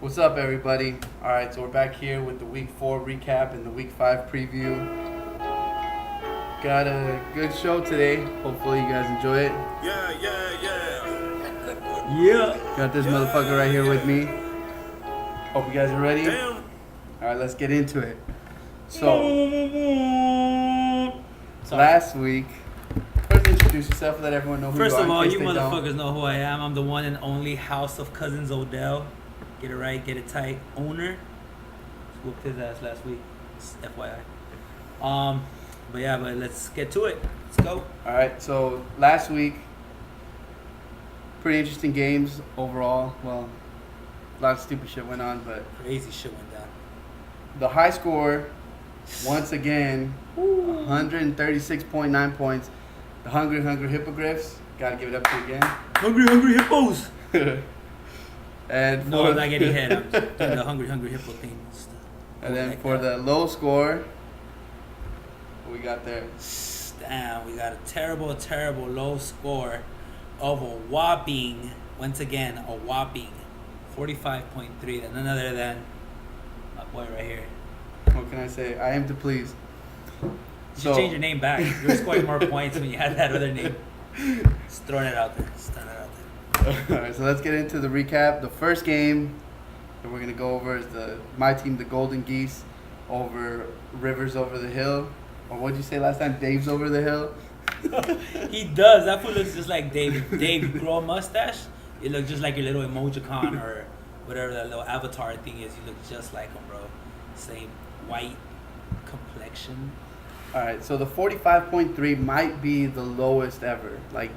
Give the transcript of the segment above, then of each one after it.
What's up, everybody? All right, so we're back here with the Week 4 recap and the Week 5 preview. Got a good show today. Hopefully, you guys enjoy it. Yeah. Got this motherfucker right here with me. Hope you guys are ready. Damn. All right, let's get into it. So, last week, first introduce yourself, let everyone know who First you are. of all, in case you they don't. motherfuckers know who I am. I'm the one and only House of Cousins Odell. Get it right, get it tight. Owner. Whooped his ass last week. Just FYI. But let's get to it. Let's go. All right, so last week, pretty interesting games overall. Well, a lot of stupid shit went on, but Crazy shit went down. the high score, once again, 136.9 points. The Hungry Hippogriffs, gotta give it up to you again. Hungry hippos. And No, for, I'm not getting hit. I'm just doing the hungry hippo thing. and then Like for that. the low score, what we got there? Damn, we got a terrible low score of a whopping, once again, a whopping 45.3. And none other than my boy right here. What can I say? I am to please. You should change your name back. You were scoring more points when you had that other name. Just throwing it out there. Alright, so let's get into the recap. The first game that we're gonna go over is my team, the Golden Geese, over Rivers over the hill. Or what'd you say last time? Dave's over the hill. He does. That fool looks just like Dave. Dave, you grow a mustache, you look just like your little emojicon or whatever that little avatar thing is. You look just like him, bro. Same white complexion. Alright, so the 45.3 might be the lowest ever. Like,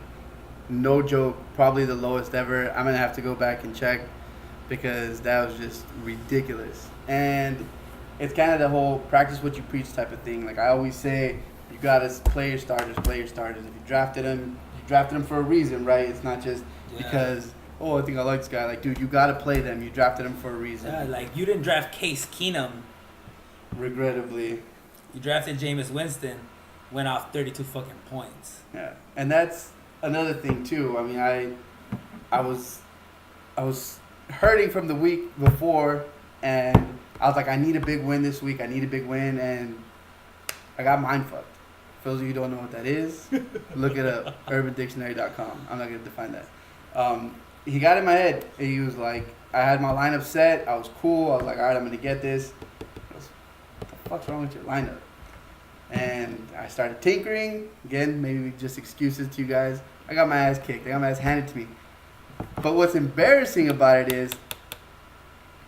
no joke, probably the lowest ever. I'm gonna have to go back and check because that was just ridiculous. And it's kind of the whole practice what you preach type of thing. Like I always say, you gotta play your starters. If you drafted them for a reason, right? It's not just because, oh, I think I like this guy. Like, dude, you gotta play them. You drafted them for a reason. Yeah, like you didn't draft Case Keenum. Regrettably. You drafted Jameis Winston, went off 32 fucking points. Yeah, and that's another thing too. I mean, I was hurting from the week before, and I was like, I need a big win this week. And I got mind fucked. For those of you who don't know what that is, look it up. UrbanDictionary.com. I'm not gonna define that. He got in my head. He was like, I had my lineup set. I was cool. I was like, all right, I'm gonna get this. I was, what the fuck's wrong with your lineup? And I started tinkering. Again, maybe just excuses to you guys. I got my ass kicked. I got my ass handed to me. But what's embarrassing about it is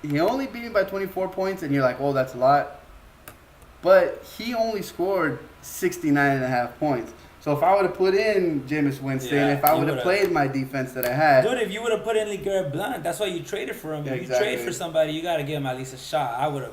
he only beat me by 24 points, and you're like, oh, that's a lot. But he only scored 69.5 points. So if I would have put in Jameis Winston, Yeah, if I you would have would've. played my defense that I had, Dude, if you would have put in LeGarrette Blount, that's why you traded for him. Yeah, If exactly. you trade for somebody, you got to give him at least a shot. I would have.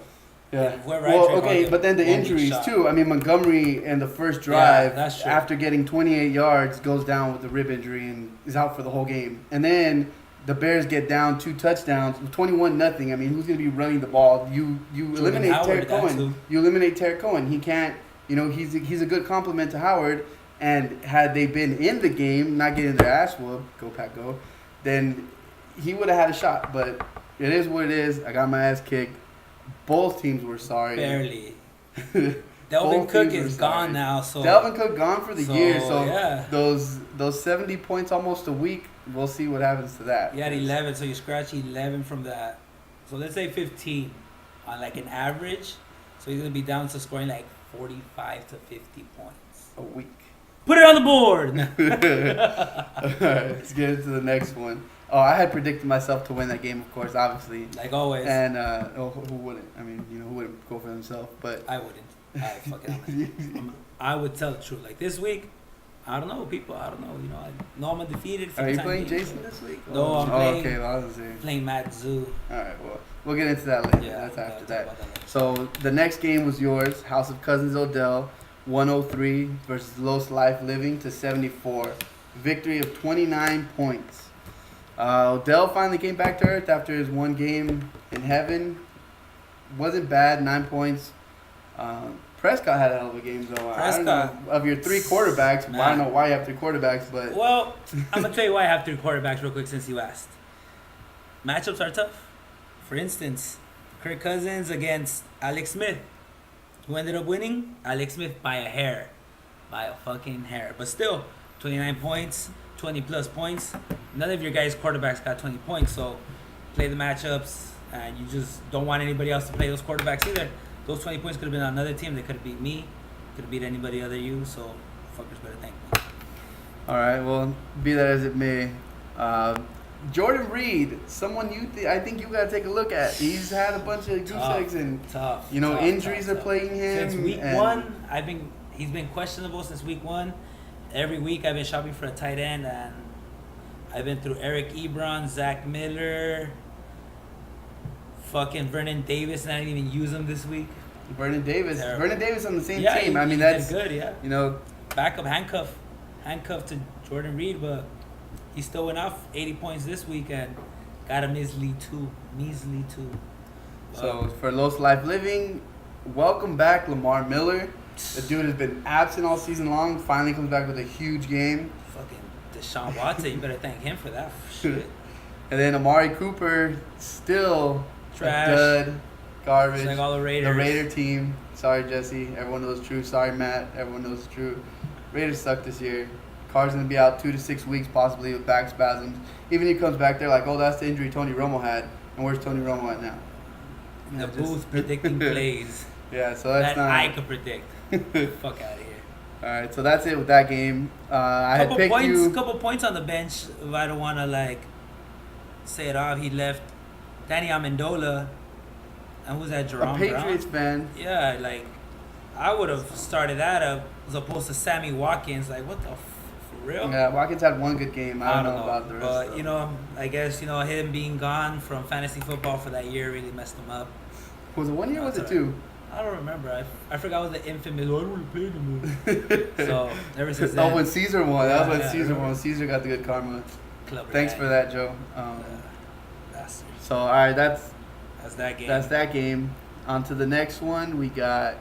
yeah. Whoever I Well, trade, I'll okay, give but then the one big injuries shot. too. I mean, Montgomery in the first Yeah, drive, that's true. after getting 28 yards, goes down with a rib injury and is out for the whole game. And then the Bears get down 2 touchdowns, 21-0. I mean, who's going to be running the ball? You eliminate Howard, Tarek that Cohen. too. You eliminate Tarek Cohen. He can't. He's a good compliment to Howard. And had they been in the game, not getting their ass whooped, go Pack go, then he would have had a shot. But it is what it is. I got my ass kicked. Both teams were sorry. Barely. Both Delvin Cook teams were is sorry. gone now, so Delvin Cook gone for the year, so yeah. those 70 points almost a week. We'll see what happens to that. You had 11, so you scratch 11 from that. So let's say 15 on like an average. So he's gonna be down to scoring like 45 to 50 points. A week. Put it on the board. Alright, let's get into the next one. Oh, I had predicted myself to win that game, of course, obviously. Like always. And who wouldn't? I mean, who wouldn't go for himself? But I wouldn't. I would tell the truth. Like this week, I don't know, people. I don't know. I know I'm undefeated. For are the you time playing being. Jason this week? No, I'm playing- Okay, well, I was saying. Playing Matt Zoo. All right, well, we'll get into that later. Yeah, That's we'll after talk that. about that later. So the next game was yours, House of Cousins Odell, 103 versus Los Life Living to 74. Victory of 29 points. Odell finally came back to earth after his one game in heaven. Wasn't bad, 9 points. Prescott had a hell of a game, though. I don't know, Prescott. of your 3 quarterbacks, Man. I don't know why you have 3 quarterbacks, but Well, I'm gonna tell you why I have 3 quarterbacks real quick since you asked. Matchups are tough. For instance, Kirk Cousins against Alex Smith. Who ended up winning? Alex Smith by a hair. By a fucking hair. But still, 29 points, 20 plus points. None of your guys' quarterbacks got 20 points, so play the matchups, and you just don't want anybody else to play those quarterbacks either. Those 20 points could have been on another team. They could have beat me, could have beat anybody other you, so fuckers better thank me. All right. Well, be that as it may, Jordan Reed, someone I think you got to take a look at. He's had a bunch of goose eggs and tough. Injuries are plaguing him. Since week one, he's been questionable since week one. Every week I've been shopping for a tight end, and I've been through Eric Ebron, Zach Miller, fucking Vernon Davis, and I didn't even use him this week. Vernon Davis on the same Yeah, team. I mean, he that's did good. Yeah, backup handcuff to Jordan Reed, but he still went off 80 points this week and got a measly two. So for Los Life Living, welcome back Lamar Miller. The dude has been absent all season long. Finally comes back with a huge game. Fucking Deshaun Watson, you better thank him for that shit. And then Amari Cooper, still Trash. a dud, garbage. Just like all the Raiders. The Raider team. Sorry, Jesse. Everyone knows it's true. Sorry, Matt. Everyone knows it's true. Raiders suck this year. Carr's going to be out 2 to 6 weeks, possibly with back spasms. Even if he comes back, they're like, oh, that's the injury Tony Romo had. And where's Tony Romo at now? The booth predicting plays Yeah, so that's that not. I could predict. Fuck out of here. All right, so that's it with that game. I had picked you. Couple points on the bench. If I don't want to say it off, he left Danny Amendola, and who's that? Jerome A Patriots Brown? fan. Yeah, I would have started that up as opposed to Sammy Watkins. What the for real? Yeah, Watkins had one good game. I don't know about the rest. But I guess him being gone from fantasy football for that year really messed him up. Was it 1 year or was it 2? I don't remember. I forgot what the infamous. I don't want to play anymore. So ever since then. Oh, when Caesar won. That was when Yeah, Caesar yeah. won. Caesar got the good karma. Clever Thanks guy. for that, Joe. Bastard. So, all right, that's that game. That's that game. On to the next one. We got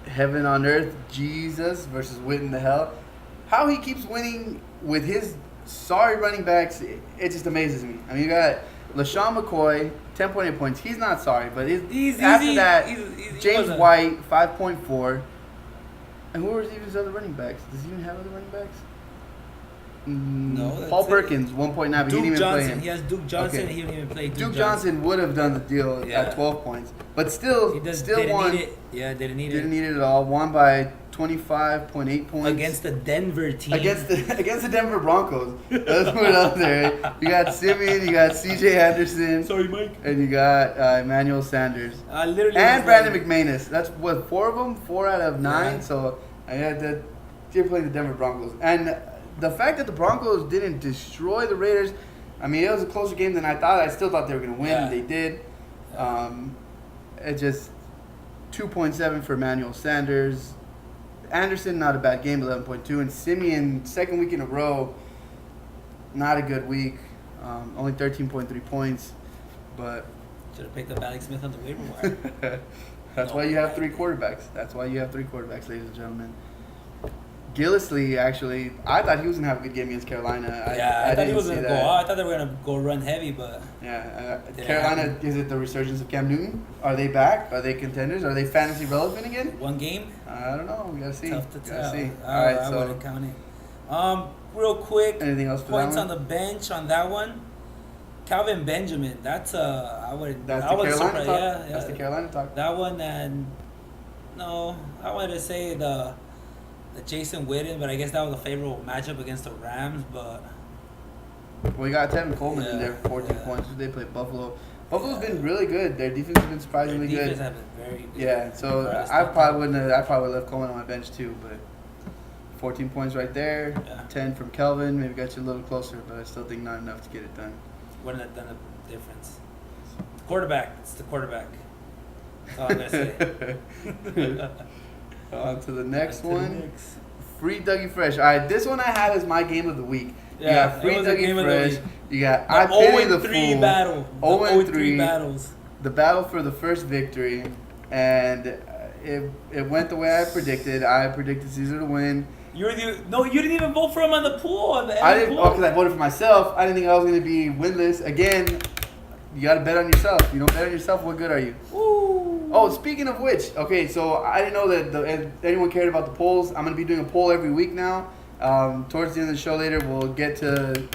Heaven on Earth, Jesus versus Witten the Hell. How he keeps winning with his sorry running backs, it just amazes me. I mean, you got LaShawn McCoy, 10.8 points. He's not sorry, but after that, James White, 5.4. And who was even his other running backs? Does he even have other running backs? No. Paul Perkins, 1.9, but he didn't even play him. He has Duke Johnson. Okay. He didn't even play Duke Johnson would have done the deal Yeah. at 12 points. But still didn't won. Need it. Yeah, didn't need Didn't it. need it at all. Won by 25.8 points. Against the Denver team. Against the Denver Broncos. Let's put it out there. You got Simeon, you got C.J. Anderson, Sorry, Mike. and you got Emmanuel Sanders. Literally. And Brandon McManus. That's what, 4 of them? 4 out of 9. Yeah. So I had that. You're playing the Denver Broncos. And the fact that the Broncos didn't destroy the Raiders, I mean, it was a closer game than I thought. I still thought they were going to win. Yeah. They did. It just 2.7 for Emmanuel Sanders. Anderson, not a bad game, 11.2. And Simeon, second week in a row, not a good week. Only 13.3 points. But Should have picked up Alex Smith on the waiver wire. that's why you have 3 quarterbacks. That's why you have 3 quarterbacks, ladies and gentlemen. Gillisley, actually, I thought he was going to have a good game against Carolina. I thought he was going going to go out. I thought they were going to go run heavy, but... Yeah, Didn't Carolina, happen. is it the resurgence of Cam Newton? Are they back? Are they contenders? Are they fantasy relevant again? One game? I don't know. We got to see. Tough to Gotta tell. see. I wouldn't count it. Real quick, Anything else for points that on one? the bench on that one. Calvin Benjamin. That's That's I the was Carolina surprised. talk. Yeah, That's the Carolina talk. That one, and no, I wanted to say the Jason Witten, but I guess that was a favorable matchup against the Rams. But We got Tevin Coleman in Yeah, there for 14 yeah. points. They played Buffalo. Buffalo's been really good. Their defense has been surprisingly their defense good. have been very good. Yeah, so Impressed I with probably wouldn't have. I probably left Coleman on my bench too, but 14 points right there. Yeah. 10 from Kelvin. Maybe got you a little closer, but I still think not enough to get it done. Wouldn't have done a difference. Quarterback. It's the quarterback. That's all I'm gonna say. On to the next On to the one. next. Free Dougie Fresh. All right, this one I had as my game of the week. You Yeah, got Free it was a game Dougie of the Fresh. week. You got The I Pity the 0-3 Fool. battle. The 0-3 0-3 battles. The battle for the first victory, and it went the way I predicted. I predicted Caesar to win. You didn't even vote for him on the pool. On the I end didn't pool. because I voted for myself. I didn't think I was going to be winless again. You got to bet on yourself. You don't bet on yourself, what good are you? Ooh. Oh, speaking of which, okay, so I didn't know that if anyone cared about the polls. I'm gonna be doing a poll every week now. Towards the end of the show later, we'll get to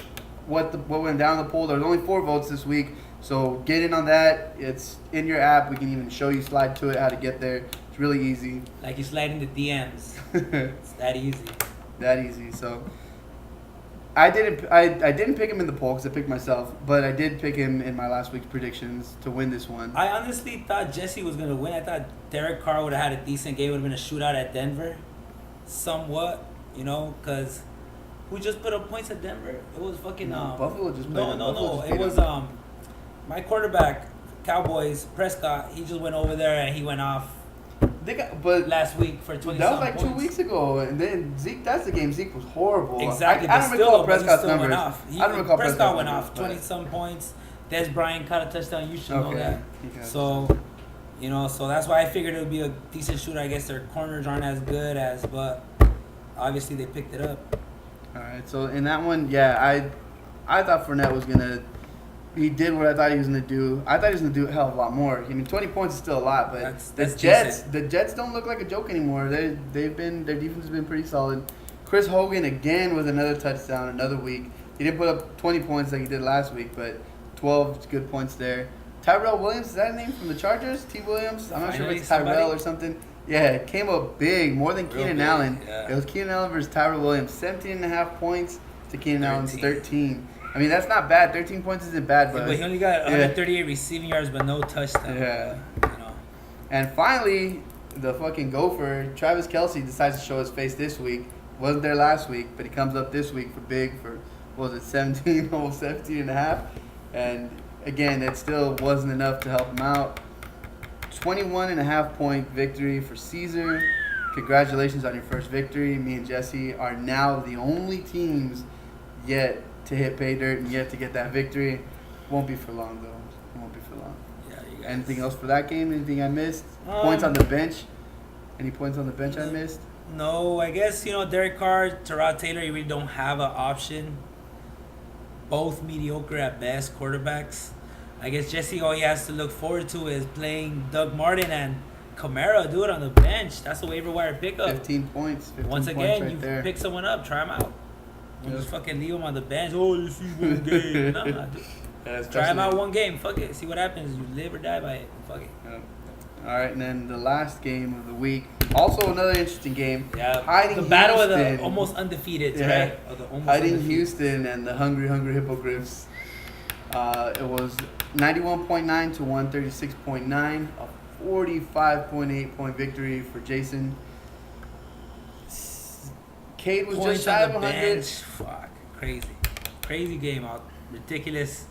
what went down the poll. There's only 4 votes this week, so get in on that. It's in your app. We can even show you slide to it how to get there. It's really easy. Like you slide in the DMs. It's that easy. That easy. So I didn't pick him in the poll because I picked myself, but I did pick him in my last week's predictions to win this one. I honestly thought Jesse was gonna win. I thought Derek Carr would have had a decent game. Would have been a shootout at Denver, somewhat. You know, because who just put up points at Denver? It was fucking Buffalo just played no him. no Buffalo no. just It beat was him. my quarterback, Cowboys Prescott. He just went over there and he went off But last week for 20. that was like points. 2 weeks ago, and then Zeke. That's the game. Zeke was horrible. Exactly. I but don't still, recall but he Prescott's still went numbers. off. I don't recall Prescott Prescott's went numbers, off but- 20-some points. Des Bryant caught a touchdown. You should know that. Okay. So, you know, so that's why I figured it would be a decent shooter. I guess their corners aren't as good as, but obviously they picked it up. All right. So in that one, yeah, I thought Fournette was gonna. He did what I thought he was gonna do. I thought he was gonna do a hell of a lot more. I mean, 20 points is still a lot, but That's the Jets don't look like a joke anymore. Their defense has been pretty solid. Chris Hogan again with another touchdown, another week. He didn't put up 20 points like he did last week, but 12 good points there. Tyrell Williams, is that a name from the Chargers? T. Williams? I'm not sure if it's Tyrell Somebody? or something. Yeah, it came up big, more than Real Keenan big, Allen. yeah. It was Keenan Allen versus Tyrell Williams. 17.5 points to Keenan Allen's 13. I mean, that's not bad. 13 points isn't bad, But he only got yeah. 138 receiving yards, but no touchdown. Yeah. You know. And finally, the fucking gopher, Travis Kelce, decides to show his face this week. Wasn't there last week, but he comes up this week for what was it, 17, almost 17 and a half. And again, it still wasn't enough to help him out. 21.5 point victory for Caesar. Congratulations on your first victory. Me and Jesse are now the only teams yet to hit pay dirt and yet to get that victory. Won't be for long, though. Won't be for long. Yeah, you guys. Anything else for that game? Anything I missed? Points on the bench? Any points on the bench I missed? No, I guess, you know, Derek Carr, Tyrod Taylor, you really don't have an option. Both mediocre at best quarterbacks. I guess Jesse, all he has to look forward to is playing Doug Martin and Kamara, dude, on the bench. That's a waiver wire pickup. 15 points. 15 Once points again, right you there. pick someone up, try him out. Don't Yeah. just fucking leave him on the bench. Oh, this is one game. Nah, dude. Yeah, Try him out especially- one game. Fuck it. See what happens. You live or die by it. Fuck it. Yeah. All right, and then the last game of the week. Also another interesting game. Yeah. Hiding the battle of Houston. the almost undefeated, Yeah. right? Of the almost Hiding undefeated. Houston and the Hungry Hippogriffs. It was 91.9 to 136.9. A 45.8 point victory for Jason. Cade was Points just shy on of the 100. bench. Fuck. Crazy game out. Ridiculous.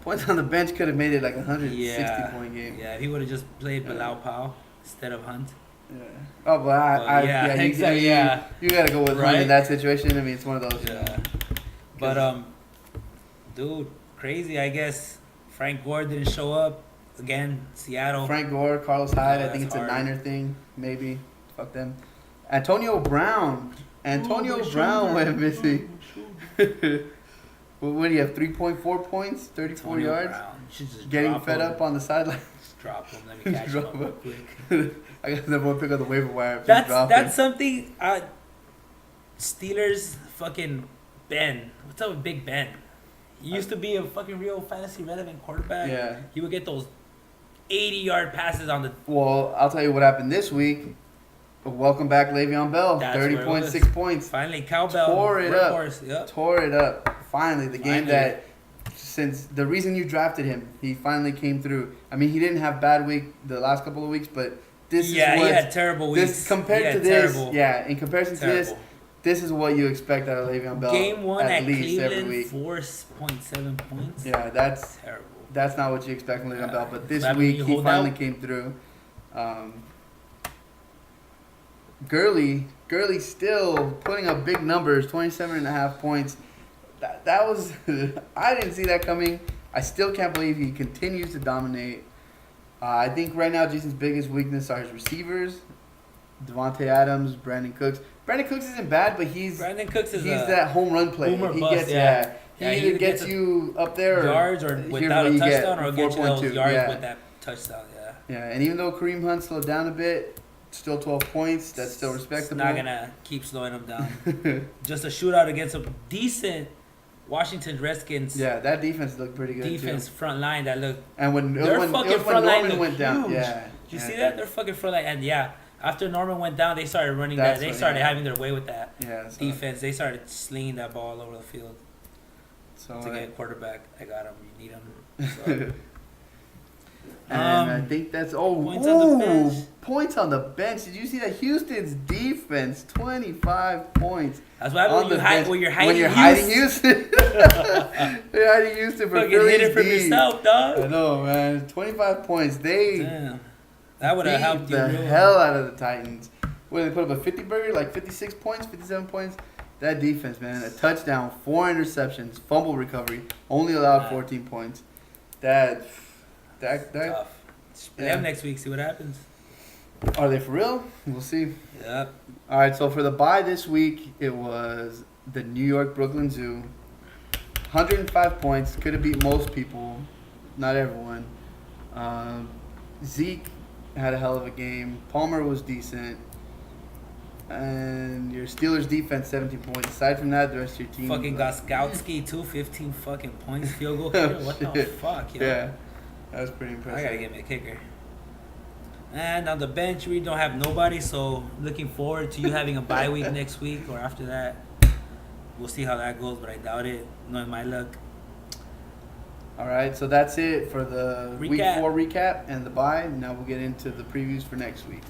Points on the bench could have made it like a 160 Yeah. point game. Yeah, if he would have just played Yeah. Bilal Powell instead of Hunt. Yeah. Oh, but Yeah, you, exactly, you, yeah. you gotta go with Hunt Right? in that situation. I mean, it's one of those. Yeah. But dude, crazy. I guess Frank Gore didn't show up again. Seattle. Frank Gore, Carlos Hyde. I think that's it's hard. a Niner thing, maybe. Fuck them. Antonio Brown. Antonio Ooh, Brown shoulder. went missing. What do you have? 3.4 points, 34 Antonio yards. Brown. You should just Getting drop fed him. up on the sideline. Just drop him. Let me catch him Drop up him. real quick. I guess they won't pick up the waiver wire. If That's you drop that's it. something. Steelers fucking Ben. What's up with Big Ben? He used to be a fucking real fantasy relevant quarterback. Yeah. He would get those 80-yard passes on the. Well, I'll tell you what happened this week. Welcome back, Le'Veon Bell. That's where it 30.6 points. Finally, cowbell. Tore it up. workhorse, Yep. Tore it up. Finally, the game Finally. that, since the reason you drafted him, he finally came through. I mean, he didn't have bad week the last couple of weeks, but this Yeah, is he what had terrible weeks. this compared He to had this. terrible, Yeah, in comparison to this, terrible. this is what you expect out of Le'Veon Bell. Game one at least every Cleveland, week. 4.7 points. Yeah, that's Terrible. not what you expect from Le'Veon Yeah. Bell. But this That week mean you he hold finally out? came through. Gurley still putting up big numbers, 27.5 points. That was I didn't see that coming. I still can't believe he continues to dominate. I think right now Jason's biggest weakness are his receivers. Devontae Adams, Brandon Cooks. Brandon Cooks isn't bad, but he's Brandon Cooks is he's a that home run play. boomer He bust, gets yeah. He Yeah, either gets you up there or yards or here's without what a you get, touchdown, or get you those 4.2, yards yeah. with that touchdown. Yeah. Yeah, and even though Kareem Hunt slowed down a bit, still 12 points. That's still respectable. It's not gonna keep slowing him down. Just a shootout against a decent Washington Redskins Yeah, that defense looked pretty good defense too. front line that looked. And when Their it was fucking when front line Norman looked went down, huge. yeah. Did you yeah. see that? Their fucking front line, and yeah, after Norman went down, they started running That's that. They what- started yeah. having their way with that Yeah, so, defense. They started slinging that ball all over the field. So To get a quarterback, I got him. You need him. So. and I think that's points on the bench. points on the bench. Did you see that Houston's defense 25 points That's what on happens the bench when you're hiding. You're hiding Houston. You're hiding Houston for Fucking hit Philly's it from D. yourself, I dog. know, man. 25 points. They Damn, that would have beat helped you. the real. hell out of the Titans. What did they put up a 50 burger, like 56 points, 57 points? That defense, man, a touchdown, 4 interceptions, fumble recovery, only allowed Yeah. 14 points. That Tough. Play Yeah. them next week. See what happens. are they for real? We'll see. Yep. All right, so for the bye this week, it was the New York Brooklyn Zoo. 105 points, could have beat most people, not everyone. Zeke had a hell of a game. Palmer was decent. And your Steelers defense, 17 points. Aside from that, the rest of your team. Fucking Goskowski too. 15 fucking points. Field goal kicker. What the Shit. fuck? Yo? Yeah, that was pretty I impressive. gotta get me a kicker. And on the bench, we don't have nobody, so looking forward to you having a bye week next week or after that. We'll see how that goes, but I doubt it. Knowing my luck. All right, so that's it for the week Recap. 4 recap and the bye. Now we'll get into the previews for next week.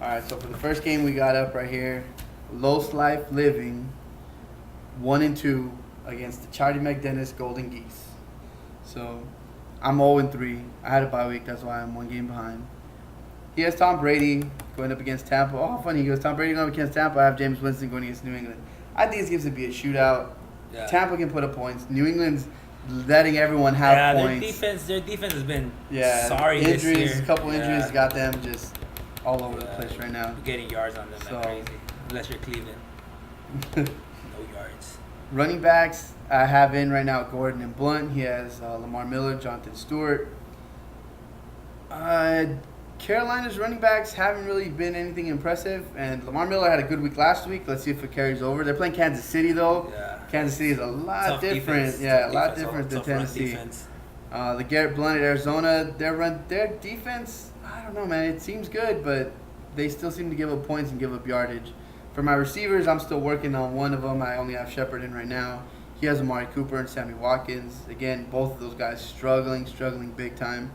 All right, so for the first game we got up right here, Los Life Living, 1-2 against the Charlie McDennis Golden Geese. So I'm 0-3. I had a bye week, that's why I'm 1 game behind. He has Tom Brady going up against Tampa. Oh, how funny. He goes Tom Brady going up against Tampa. I have James Winston going against New England. I think it's going to be a shootout. Yeah. Tampa can put up points. New England's letting everyone have Yeah, points. their defense has been Yeah, sorry injuries, this year. a couple injuries Yeah. got them just all over the Yeah. place right now. Getting yards on them So- like crazy. Unless you're Cleveland. No yards. Running backs, I have in right now Gordon and Blunt. He has Lamar Miller, Jonathan Stewart. Carolina's running backs haven't really been anything impressive, and Lamar Miller had a good week last week. Let's see if it carries over. They're playing Kansas City though. Yeah. Kansas City is a lot Tough different. defense, Yeah, tough a lot defense, different than tough run Tennessee. defense. The Garrett Blunt at Arizona, their defense, I don't know, man. It seems good, but they still seem to give up points and give up yardage. For my receivers, I'm still working on one of them. I only have Shepard in right now. He has Amari Cooper and Sammy Watkins. Again, both of those guys struggling big time.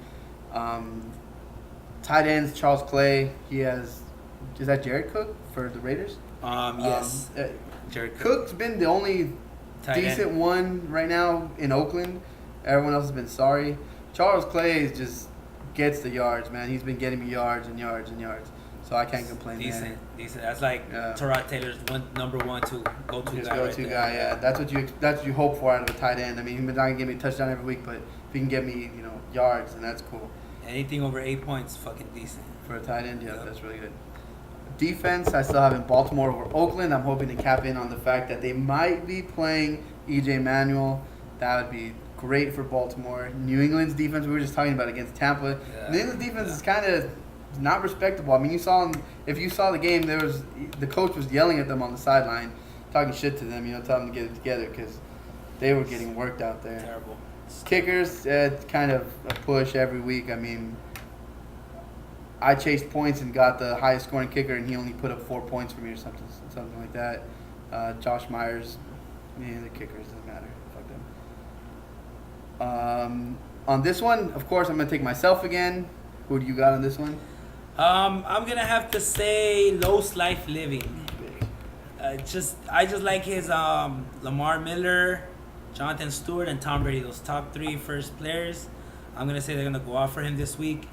Tight ends, Charles Clay. He has, is that Jared Cook for the Raiders? Yes. Uh, Jared Cook. Cook's been the only Tight end. decent one right now in Oakland. Everyone else has been sorry. Charles Clay just gets the yards, man. He's been getting me yards and yards and yards. So I can't complain Decent. That's like Yeah. Tyrod Taylor's number one, go-to there. Just guy. go-to right guy, there. yeah. That's what you hope for out of a tight end. I mean, he's not gonna give me a touchdown every week, but if he can get me, yards, then that's cool. Anything over 8 points, fucking decent. For a tight end, yeah, Yep. that's really good. Defense, I still have in Baltimore over Oakland. I'm hoping to cap in on the fact that they might be playing EJ Manuel. That would be great for Baltimore. New England's defense, we were just talking about against Tampa. Yeah. New England's defense is kind of not respectable. I mean, if you saw the game, the coach was yelling at them on the sideline, talking shit to them, telling them to get it together because they were getting worked out there. Terrible. Kickers, it's kind of a push every week. I mean, I chased points and got the highest scoring kicker, and he only put up 4 points for me or something like that. Josh Myers, the kickers doesn't matter. Fuck them. On this one, of course, I'm gonna take myself again. Who do you got on this one? I'm gonna have to say Los Life Living. I just like his Lamar Miller, Jonathan Stewart, and Tom Brady. Those top 3 first players. I'm gonna say they're gonna go off for him this week.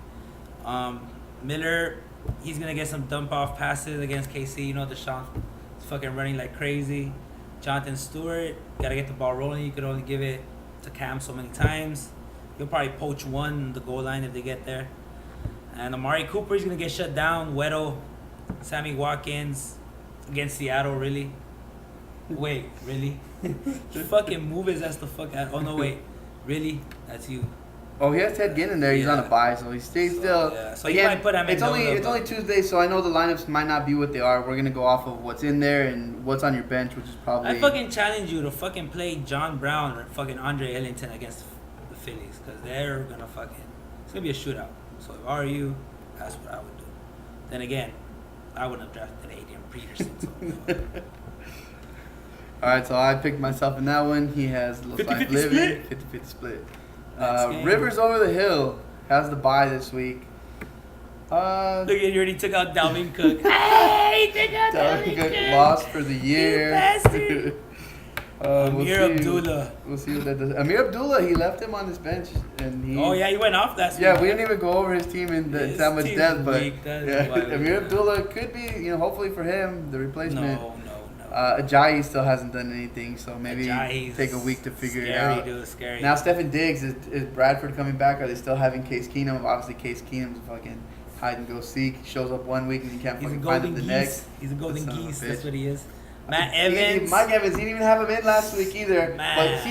Miller, he's gonna get some dump off passes against KC. Deshaun is fucking running like crazy. Jonathan Stewart, gotta get the ball rolling. You could only give it to Cam so many times. He'll probably poach one on the goal line if they get there. And Amari Cooper is gonna get shut down. Weddle, Sammy Watkins against Seattle, really. Wait, really? Fucking move his ass the fuck out. Oh no, wait, really? That's you. Oh, he has Ted Ginn in there. He's on a Yeah. bye, so he stays So, still. yeah. So you Again, might put it's only Amendola, it's only but- Tuesday, so I know the lineups might not be what they are. We're gonna go off of what's in there and what's on your bench, which is probably. I fucking challenge you to fucking play John Brown or fucking Andre Ellington against the Phillies because they're gonna fucking. It's gonna be a shootout. So if I were you, that's what I would do. Then again, I wouldn't have drafted Adrian Peterson. So, All right, so I picked myself in that one. He has Los 50-50 Life Living, split. 50-50 split. Next game. Rivers Over the Hill has the bye this week. Look at you already took out Dalvin Cook. Hey, he took out Dalvin Dalvin Cook Cook. lost for the year. You bastard. Amir Abdullah. We'll see what that does. Amir Abdullah, he left him on his bench, and he. Oh yeah, he went off last week. Yeah, we didn't even go over his team in His that much team's depth, but weak. That is yeah, why we Amir did. Abdullah could be, hopefully for him, the replacement. No. Ajayi still hasn't done anything, so maybe Ajayi's take a week to figure it scary, out. Dude, scary. Now, Stephen Diggs, is Bradford coming back? Are they still having Case Keenum? Obviously, Case Keenum's a fucking hide and go seek. He shows up one week and you can't He's a fucking find him golden the geese. next. He's a golden Son of a geese. bitch. That's what he is. Matt Evans. Mike Evans, he didn't even have him in last week either. Man.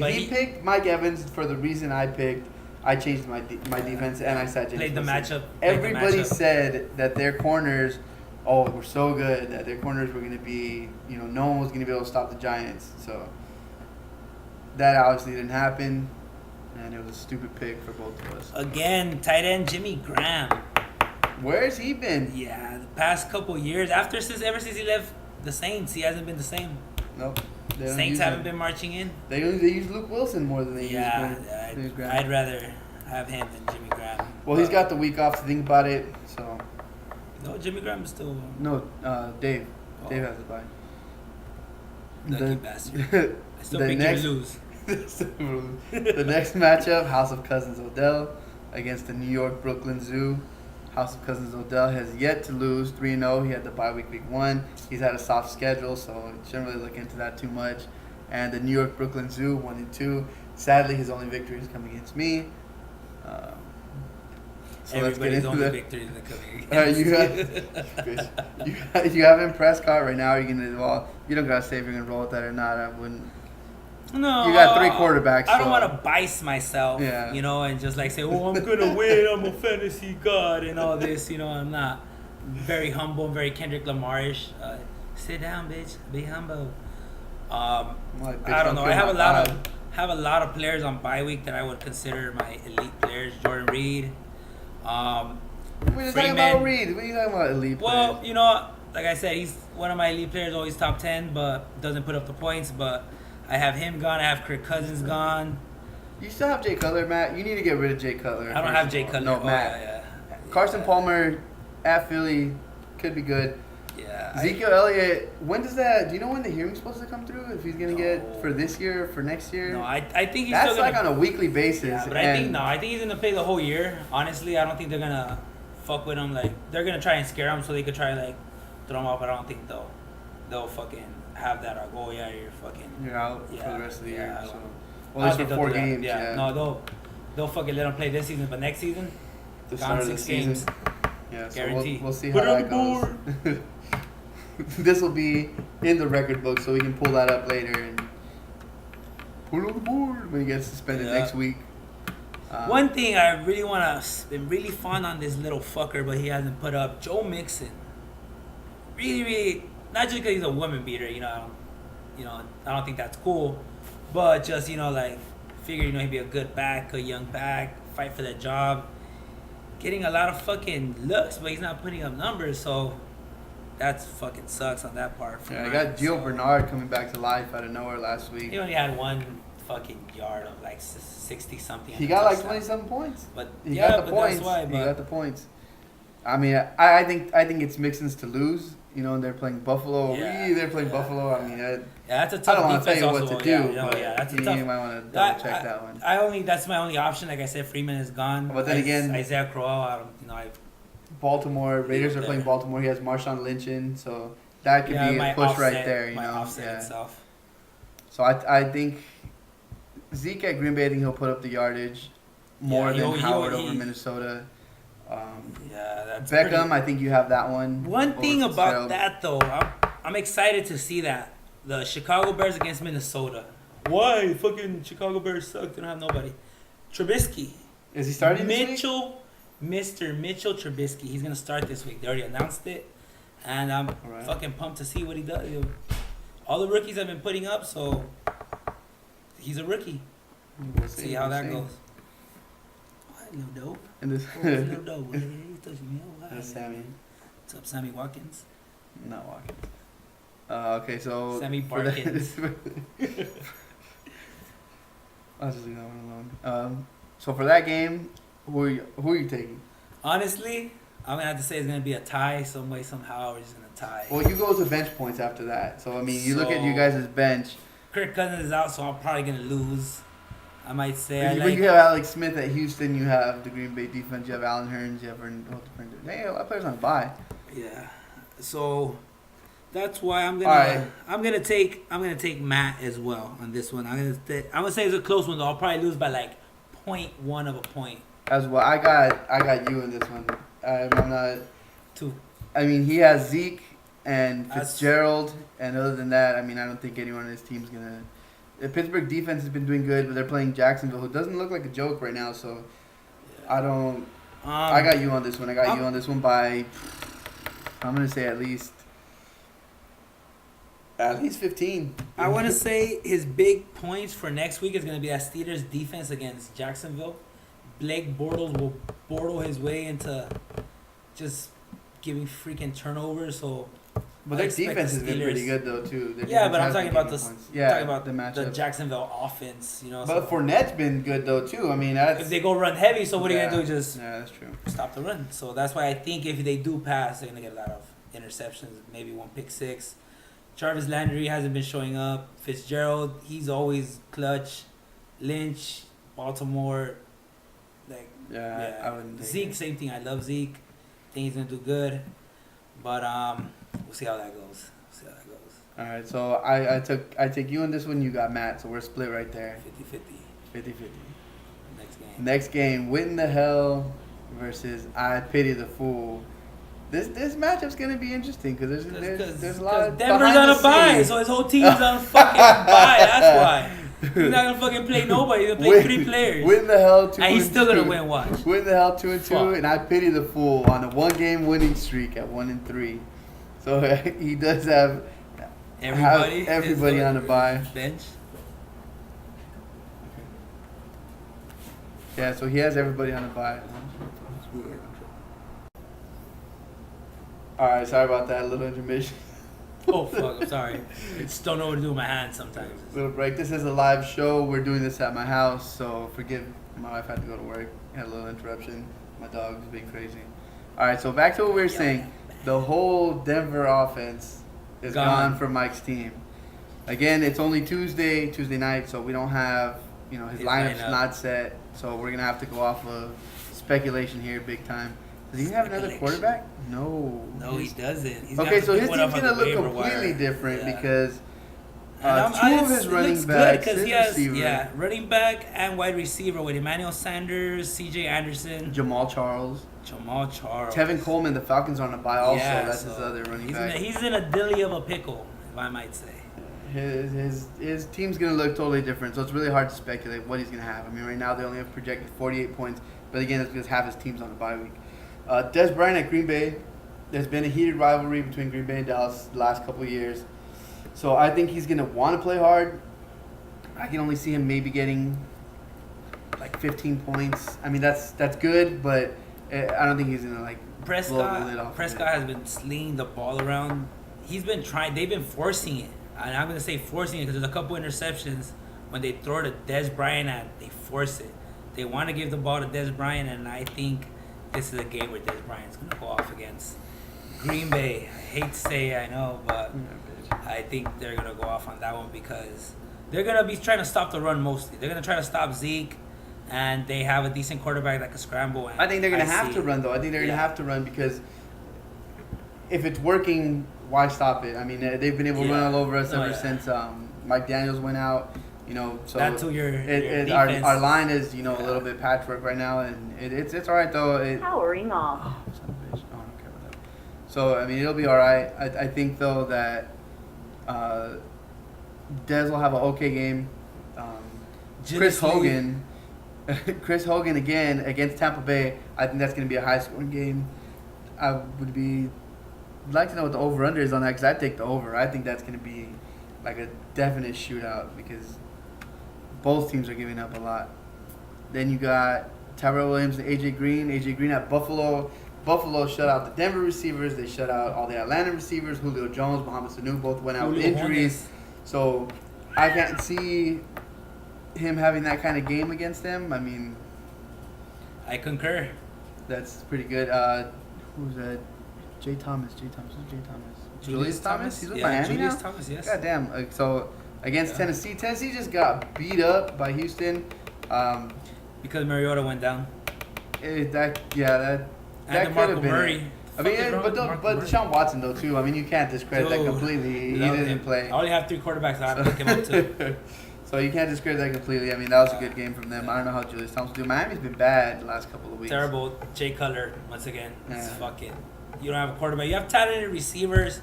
But he picked Mike Evans for the reason I picked. I changed my defense and I sat James Played the Wilson. matchup. played the Everybody matchup. said that their corners, were so good that their corners were going to be, no one was going to be able to stop the Giants. So that obviously didn't happen, and it was a stupid pick for both of us. Again, tight end Jimmy Graham. Where's he been? Yeah, the past couple years, ever since he left the Saints, he hasn't been the same. Nope. They don't Saints use haven't him. been marching in. They use Luke Wilson more than they Yeah, use Graham. I'd rather have him than Jimmy Graham. Well, he's got the week off to think about it, so. No, Jimmy Graham is still No, Dave. Oh. Dave has the bye. lucky bastard. I still the pick next- you to lose. the next matchup, House of Cousins Odell against the New York Brooklyn Zoo. House of Cousins Odell has yet to lose 3-0. He had the bye week 1. He's had a soft schedule, so shouldn't really look into that too much. And the New York Brooklyn Zoo 1-2. Sadly, his only victory has come against me. So Everybody's only that. victory in the coming. You have him Prescott right now. Are you gonna? Well, you don't gotta say if you're gonna roll with that or not. I wouldn't. No, You got 3 quarterbacks. I don't so- want to bice myself, Yeah. and just like say, oh, I'm gonna win. I'm a fantasy god and all this. I'm not very humble, very Kendrick Lamar-ish. Sit down, bitch. Be humble. I'm like, bitch, I don't know. I kill have my a vibe. lot of players on bye week that I would consider my elite players. Jordan Reed. We're just talking Freeman. about Reed. What are you talking about, elite Well, players? like I said, he's one of my elite players, always top 10, but doesn't put up the points. But I have him gone. I have Kirk Cousins gone. You still have Jay Cutler, Matt. You need to get rid of Jay Cutler. I don't first have of Jay all. Cutler. No, Oh, Matt. yeah. Carson Palmer at Philly could be good. Yeah. Ezekiel Elliott, when does that? Do you know when the hearing's supposed to come through? If he's gonna No. get for this year or for next year? No, I think he's That's still like gonna. on a weekly basis. Yeah, but I think he's gonna play the whole year. Honestly, I don't think they're gonna fuck with him. Like they're gonna try and scare him so they could try like throw him off. But I don't think they'll fucking have that. Like, oh yeah, you're fucking. You're out for Yeah, the rest of the yeah, year. I So. don't- Well, I at least don't for think 4 they'll do that. games. Yeah. No, they'll fucking let him play this season, but next season, The gone start of the 6 season. games. Yeah, so Guarantee. we'll see Put how it that on the goes. This will be in the record book, so we can pull that up later and put it on the board when he gets suspended Yeah. next week. One thing I really been really fond on this little fucker, but he hasn't put up Joe Mixon. Really, really, not just because he's a woman beater, I don't think that's cool, but just like figure he'd be a good back, a young back, fight for that job. Getting a lot of fucking looks, but he's not putting up numbers, so that's fucking sucks on that part. for Yeah, I mine, got Gio so- Bernard coming back to life out of nowhere last week. He only had one fucking yard of like 60 something. He got like 27 points. But He yeah, got the but points. that's why. He But got the points. I mean, I think it's Mixon's to lose. And they're playing Buffalo. Yeah. They're playing Buffalo. I mean, yeah, that's a I tough don't want to defense tell you also. what to do. Yeah, but that's a you tough. might want to double check I- that one. That's my only option. Like I said, Freeman is gone. But then again- Isaiah Crowell, I Baltimore Raiders are there. playing Baltimore. He has Marshawn Lynch in, so that could be a push right there. You might know, offset itself. So I think Zeke at Green Bay, I think he'll put up the yardage more Yeah, than he- Howard he- over Minnesota. Yeah, that's Beckham, pretty- I think you have that one. One over thing Fitzgerald. about that though, I'm excited to see that The Chicago Bears against Minnesota. Why? Fucking Chicago Bears suck. They don't have nobody. Trubisky. Is he starting this week? Mr. Mitchell Trubisky. He's gonna start this week. They already announced it, and I'm Alright. fucking pumped to see what he does. All the rookies have been putting up, so he's a rookie. We'll See how we'll that see. goes. What? No dope. And this, Oh, it's no dope. What? You touching me? Oh, why? that's Sammy. What's up, Sammy Watkins? Not Watkins. Okay, so Sammy for that- Barkins. I'll just leave that one alone. So for that game, who are you taking? Honestly, I'm gonna have to say it's gonna be a tie some way, somehow. We're just gonna tie. Well, you go to bench points after that. So I mean, you look at you So- guys' bench. Kirk Cousins is out, so I'm probably gonna lose. I might say I When like. you have Alex Smith at Houston, you have the Green Bay defense. You have Allen Hurns. You have hey, a lot of players on bye. Yeah. So that's why I'm gonna Alright. I'm gonna take Matt as well on this one. I'm gonna say it's a close one though. I'll probably lose by like 0.1 of a point. As well, I got you in this one. I'm not. Two. I mean, he has Zeke and That's- Fitzgerald, and other than that, I mean, I don't think anyone on his team's gonna. The Pittsburgh defense has been doing good, but they're playing Jacksonville, who doesn't look like a joke right now. So I don't. I got you on this one. I got you on this one by. I'm gonna say at least 15. I want to say his big points for next week is going to be that Steelers defense against Jacksonville. Blake Bortles will bortle his way into just giving freaking turnovers. So But I their expect defense the has been Steelers- pretty good though too. Their yeah, defense but I'm has talking been about getting the points. Yeah, talking about the the matchup. Jacksonville offense. You know, But so Fournette's been good though too. I mean, that's if they go run heavy, so what are you gonna do? Just yeah, that's true. stop the run. So that's why I think if they do pass, they're gonna get a lot of interceptions, maybe one pick six. Jarvis Landry hasn't been showing up. Fitzgerald, he's always clutch. Lynch, Baltimore, like Yeah, I wouldn't. Take Zeke, it. same thing. I love Zeke. Think he's gonna do good, but we'll see how that goes. All right, so I take you on this one. You got Matt, so we're split right there. 50-50. 50-50. Next game. Next game, Win the Hell versus I Pity the Fool. This matchup's gonna be interesting because there's a lot of Denver's behind on the a bye, scenes. so his whole team's on fucking bye. That's why. He's not gonna fucking play nobody. He's gonna play 3 players. Win the Hell 2 and he's still gonna 2. win. Watch. Win the Hell 2-2, Fuck. and I Pity the Fool on a 1-game winning streak at 1-3. So he does have everybody is on the bye. bench. Yeah, so he has everybody on the bye. All right, sorry about that little intermission. Oh fuck! I'm sorry. I just don't know what to do with my hands sometimes. Little break. This is a live show. We're doing this at my house, so forgive. My wife had to go to work. Had a little interruption. My dog's being crazy. All right, so back to what we were saying. The whole Denver offense is gone for Mike's team. Again, it's only Tuesday night, so we don't have, his lineup's lineup. not set. So we're gonna have to go off of speculation here, big time. Does he have another Speculation. quarterback? No. No, he doesn't. He's Okay, got to so pick his one team's up on gonna the look waiver completely wire. different Yeah. because And I'm- two of it his running looks good backs, 'cause his he has, receiver, yeah, running back and wide receiver with Emmanuel Sanders, C.J. Anderson, Jamal Charles, Jamal Charles, Tevin Coleman. The Falcons are on a bye also. Yeah, That's so his other running he's back. he's in a dilly of a pickle, if I might say. His team's gonna look totally different, so it's really hard to speculate what he's gonna have. I mean, right now they only have projected 48 points, but again, it's because half his team's on a bye week. Des Bryant at Green Bay. There's been a heated rivalry between Green Bay and Dallas the last couple of years, so I think he's gonna want to play hard. I can only see him maybe getting like 15 points. I mean, that's good, but I don't think he's gonna like blow the lid off. Prescott has been slinging the ball around. He's been trying. They've been forcing it, and I'm gonna say forcing it because there's a couple interceptions when they throw to Des Bryant and they force it. They want to give the ball to Des Bryant, and I think this is a game where Des Bryant's gonna go off against Green Bay. I hate to say it, I know, but I think they're gonna go off on that one because they're gonna be trying to stop the run mostly. They're gonna try to stop Zeke, and they have a decent quarterback that can scramble. And I think they're going to have see- to run, though. I think they're going to Yeah. have to run because if it's working, why stop it? I mean, they've been able to run Yeah. all over us Oh, ever yeah. since Mike Daniels went out. So That's who your our defense. line is, a Yeah. little bit patchwork right now, and it's all right, though. Powering off. Oh, son of a bitch. Oh, I don't care about that. So, I mean, it'll be all right. I think, though, that Dez will have an okay game. Chris Gillislee- Hogan. Chris Hogan again against Tampa Bay. I think that's going to be a high-scoring game. I would like to know what the over/under is on that because I take the over. I think that's going to be like a definite shootout because both teams are giving up a lot. Then you got Tyrell Williams and AJ Green. AJ Green at Buffalo. Buffalo shut out the Denver receivers. They shut out all the Atlanta receivers. Julio Jones, Mohamed Sanu both went out with Julio injuries. Jones. So I can't see him having that kind of game against them. I mean, I concur. that's pretty good. Who's that? Jay Thomas. Who's Jay Thomas? Julius Thomas? He's with Miami Julius now? Thomas, yes. God damn. So against Yeah. Tennessee. Tennessee just got beat up by Houston. Because Mariota went down. That And could DeMarco have been Murray. it. I mean, but Deshaun Watson though too. I mean, you can't discredit that Dude, completely. He love didn't him. play. I only have 3 quarterbacks. I have to pick him up too. So you can't discredit that completely. I mean, that was a good game from them. I don't know how Julius Thomas will do. Miami's been bad the last couple of weeks. Terrible. Jay Cutler, once again. It's Yeah. fucking. You don't have a quarterback. You have talented receivers,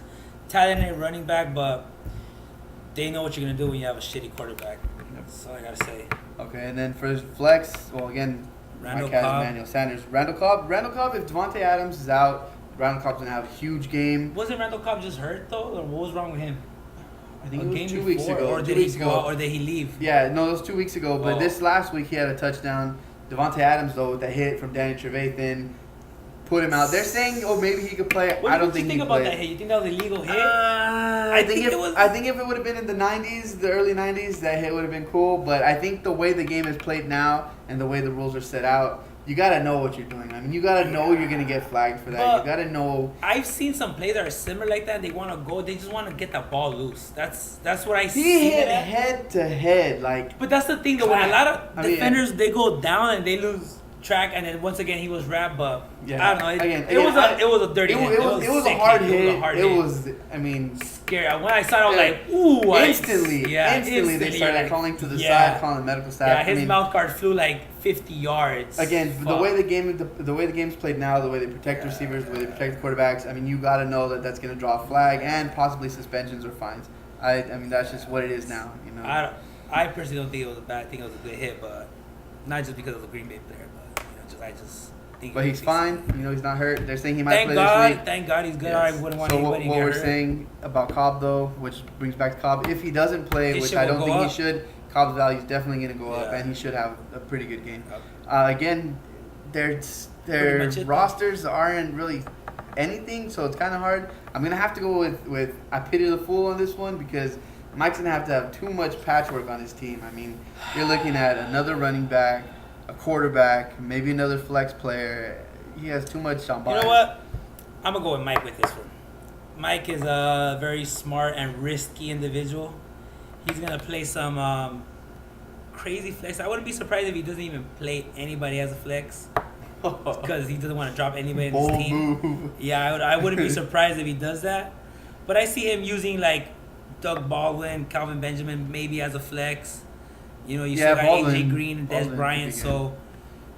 talented running back, but they know what you're going to do when you have a shitty quarterback. That's all I got to say. Okay, and then for flex, well, again, Randall my cat Cobb. is Emmanuel Sanders. Randall Cobb, if Devontae Adams is out, Randall Cobb's going to have a huge game. Wasn't Randall Cobb just hurt, though? Or what was wrong with him? I think A it was game 2 weeks before, ago. Or 2 did weeks he go out, ago. or did he leave? Yeah, no, it was 2 weeks ago. But Oh. this last week, he had a touchdown. Devontae Adams, though, with the hit from Danny Trevathan, put him out. They're saying, oh, maybe he could play. What I do don't you think think he about played. that hit? You think that was a legal hit? I think it was. if it would have been in the 90s, the early 90s, that hit would have been cool. But I think the way the game is played now and the way the rules are set out, you gotta know what you're doing. I mean, you gotta know you're gonna get flagged for that. But- You gotta know. I've seen some plays that are similar like that. They want to go. They just want to get the ball loose. That's what I He see. hit that. head to head, like. But that's the thing, though. When a lot of I mean, defenders they go down and they lose track, and then once again he was wrapped. But Yeah. I don't know. It Again, was a dirty hit. It was a sick hard It hit. was a hard It hit. was. I mean, Scary. When I saw it, I was Yeah. like, ooh! instantly they started like, calling to the yeah. side, calling medical staff. Yeah, I his mean, mouth guard flew like 50 yards. Again, the Fuck. way the game's played now, the way they protect receivers, the way they protect the quarterbacks. I mean, you got to know that that's going to draw a flag and possibly suspensions or fines. I mean, that's just what it is now. You know. I personally don't think it was a bad. I think it was a good hit, but not just because of the Green Bay player, but I just think. But he's fine. You know, he's not hurt. They're saying he might Thank play God, this week. thank God he's good. Yes. I wouldn't want So anybody what to get we're hurt. saying about Cobb though, which brings back to Cobb, if he doesn't play, His which shit I will don't go think up. he should, Cobb's value is definitely going to go up, Yeah. and he should have a pretty good game. Yep. Again, their Pretty much it, though. rosters aren't really anything, so it's kind of hard. I'm gonna have to go with I pity the fool on this one because Mike's gonna have to have too much patchwork on his team. I mean, you're looking at another running back, a quarterback, maybe another flex player. He has too much on You bias. know what? I'm gonna go with Mike with this one. Mike is a very smart and risky individual. He's gonna play some crazy flex. I wouldn't be surprised if he doesn't even play anybody as a flex because he doesn't want to drop anybody in his Bold team. move. Yeah, I wouldn't be surprised if he does that. But I see him using like Doug Baldwin, Calvin Benjamin, maybe as a flex. You know, you Yeah, still got Baldwin. AJ Green and Des Baldwin Bryant. could be So,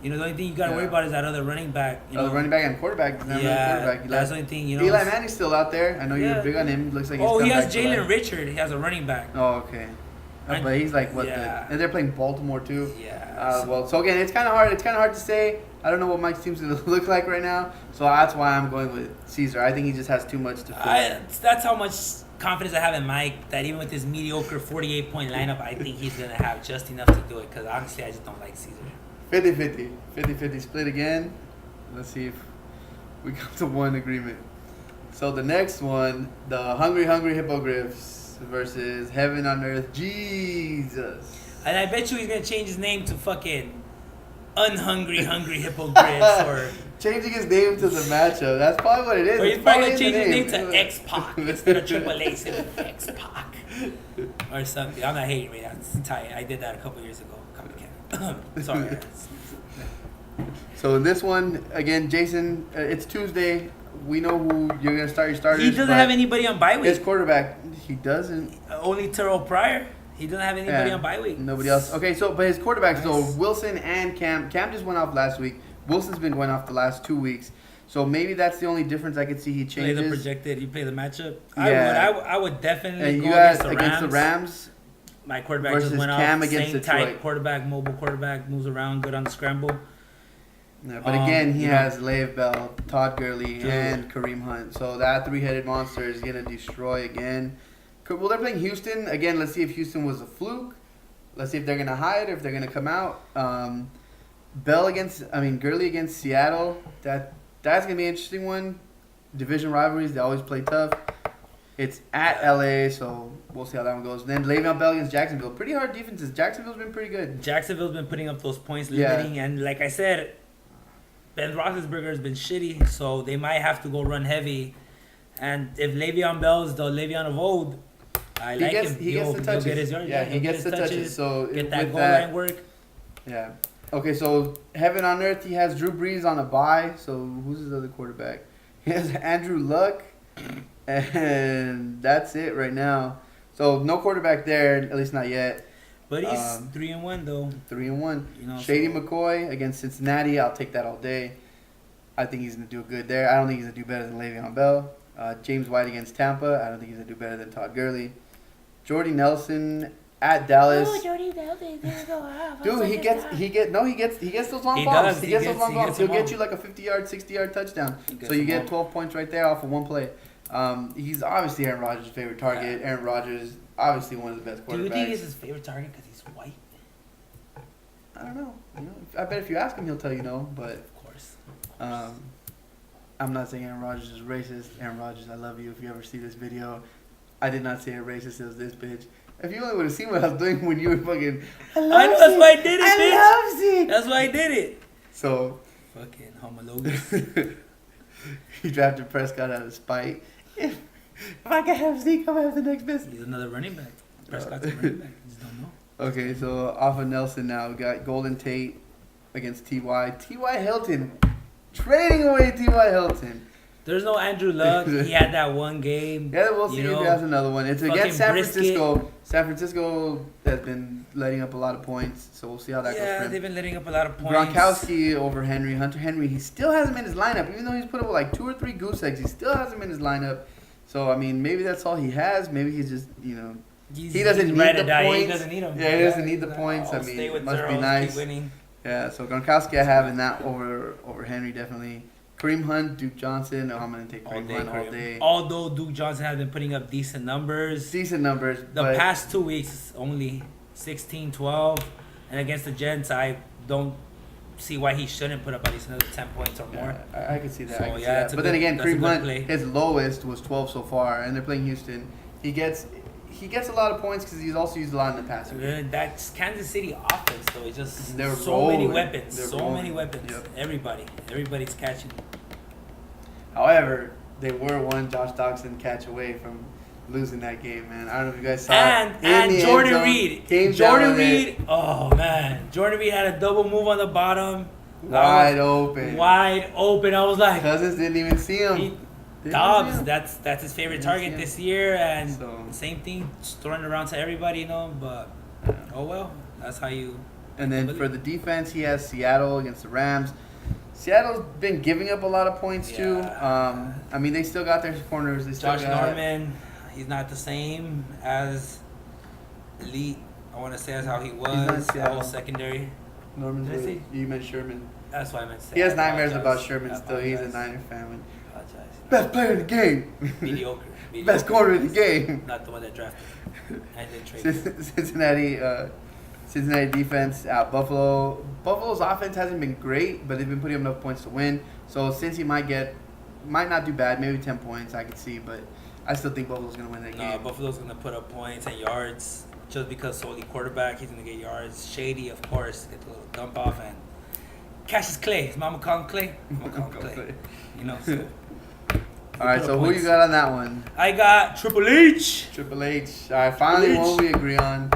you know, the only thing you gotta worry Yeah. about is that other running back. You know, Running back and quarterback. Remember yeah, the quarterback. that's the only thing. You know. Eli Manning's still out there. I know Yeah. you're big on him. Looks like he's Oh, he come has back to Jalen life. Richard. He has a running back. Oh, okay. And- But he's like what? Yeah. And they're playing Baltimore too. Yeah. Well, so again, it's kind of hard. It's kind of hard to say. I don't know what Mike's team's gonna look like right now, so that's why I'm going with Caesar. I think he just has too much to fill. That's how much confidence I have in Mike. That even with his mediocre 48-point lineup, I think he's gonna have just enough to do it. Because honestly, I just don't like Caesar. 50-50. 50-50 split again. Let's see if we come to one agreement. So the next one, the Hungry Hippogriffs versus Heaven on Earth Jesus. And I bet you he's gonna change his name to fucking Hungry Hippogriffs or. Changing his name to the matchup. That's probably what it is. Or he's It's probably gonna in change the his name to name. X-Pac instead of Triple A, instead of X-Pac. Or something. I'm not hating right now. It's tight. I did that a couple years ago. Copycat. Sorry. So in this one, again, Jason, it's Tuesday. We know who you're going to start your starters. He doesn't but have anybody on bye his week. quarterback, he doesn't. Only Terrell Pryor. He doesn't have anybody Yeah, on bye week. Nobody else. Okay, so but his quarterbacks, Nice. so Wilson and Cam. Cam just went off last week. Wilson's been going off the last 2 weeks. So maybe that's the only difference I could see he Play the changes. projected. You play the matchup. Yeah. I would definitely And go you got against the Rams. against the Rams. My quarterback Versus just went Cam off. against Same Detroit. type quarterback, mobile quarterback, moves around, good on the scramble. Yeah, but again, he you know- has Le'Veon Bell, Todd Gurley, Dude. and Kareem Hunt. So that three-headed monster is gonna destroy again. Well, they're playing Houston again. Let's see if Houston was a fluke. Let's see if they're gonna hide or if they're gonna come out. Gurley against Seattle. That's gonna be an interesting one. Division rivalries, they always play tough. It's at LA, so we'll see how that one goes. Then Le'Veon Bell against Jacksonville. Pretty hard defenses. Jacksonville's been pretty good. Jacksonville's been putting up those points, Yeah. limiting, and like I said, Ben Roethlisberger has been shitty, so they might have to go run heavy. And if Le'Veon Bell's the Le'Veon of old, I like him. He gets the He'll touches. get his yards. Yeah, he he'll gets get the his touches. So Get that with goal that, line work. yeah. Okay, so heaven on earth, he has Drew Brees on a bye. So who's his other quarterback? He has Andrew Luck, and that's it right now. So no quarterback there, at least not yet. But he's 3-1 though. 3-1. You know, Shady so- McCoy against Cincinnati. I'll take that all day. I think he's gonna do good there. I don't think he's gonna do better than Le'Veon Bell. James White against Tampa. I don't think he's gonna do better than Todd Gurley. Jordy Nelson at Dallas. Dude, he gets those long He bombs. does. He He gets those gets- long he bombs. gets He'll them get all. you like a 50-yard, 60-yard touchdown. He gets So you them get all. 12 points right there off of one play. He's obviously Aaron Rodgers' favorite target. Aaron Rodgers, obviously one of the best quarterbacks. Do you think he's his favorite target because he's white? I don't know. I bet if you ask him, he'll tell you no. But Of course. I'm not saying Aaron Rodgers is racist. Aaron Rodgers, I love you. If you ever see this video, I did not say a racist. It was this bitch. If you only would have seen what I was doing when you were fucking. I know, that's why I did it, bitch. I love Zeke. That's why I did it. So Fucking homologous. he drafted Prescott out of spite. If I can have Zeke, I'm gonna have the next best. He's another running back. Prescott's a running back. You just don't know. Okay, so off of Nelson now, we got Golden Tate against T.Y. T.Y. Hilton. Trading away T.Y. Hilton. There's no Andrew Luck. He had that one game. Yeah, we'll see You if know, he has another one. It's fucking against San Brisket. Francisco. San Francisco has been letting up a lot of points, so we'll see how that Yeah, goes for they've him. been letting up a lot of points. Gronkowski over Henry. Hunter Henry, he still hasn't been in his lineup. Even though he's put up like 2 or 3 goose eggs, he still hasn't been in his lineup. So, I mean, maybe that's all he has. Maybe he's just, he doesn't he's need ride or the die. He points. doesn't need them. Yeah, he doesn't need the points. I I'll mean, stay with it must be zeros, nice. Keep winning. Yeah, so Gronkowski I have in that over Henry, definitely. Kareem Hunt, Duke Johnson. Oh, I'm going to take Kareem Hunt all day. Although Duke Johnson has been putting up decent numbers. Decent numbers. The but past 2 weeks, only 16, 12. And against the Gents, I don't see why he shouldn't put up at least another 10 points or more. Yeah, I could see that. So, I could see yeah, that. it's a But then good- again, that's a Kareem good Hunt, play. his lowest was 12 so far, and they're playing Houston. He gets a lot of points because he's also used a lot in the past. That's Kansas City offense, though. It's just They're so many rolling. weapons. They're So rolling. many weapons. Yep. Everybody's catching. However, they were one Josh Doxson catch away from losing that game, man. I don't know if you guys saw And it. In the end Jordan zone, Reed. came Jordan down with it, Reed. Oh man, Jordan Reed had a double move on the bottom. wide open. Wide open. I was like, Cousins didn't even see him. he, Didn't even Dobbs. see him. That's his favorite Didn't target see him. this year, and So- same thing, just throwing it around to everybody, But oh well, that's how you. And then for the defense, he has Seattle against the Rams. Seattle's been giving up a lot of points too. Yeah. I mean, they still got their corners. They still Josh got Norman, he's not the same as elite. I want to say as how he not in was. Seattle. All secondary. Norman's Did I with- say- You meant Sherman. That's what I meant to say. He has I nightmares apologize. about Sherman I still. He's a apologize. Niner fan. I apologize. Best player in the game. Mediocre. Best corner in the game. Not the one that drafted. And then traded. Cincinnati defense at Buffalo. Buffalo's offense hasn't been great, but they've been putting up enough points to win. So since he might not do bad, maybe 10 points I could see, but I still think Buffalo's gonna win that No, game. Buffalo's gonna put up points and yards just because solely quarterback. He's gonna get yards. Shady, of course, get the little dump off and Cassius Clay. His mama call him Clay. I'm gonna call him Clay. So. All right, put so up who points. you got on that one? I got Triple H. Triple H. All right, finally Triple H. one we agree on.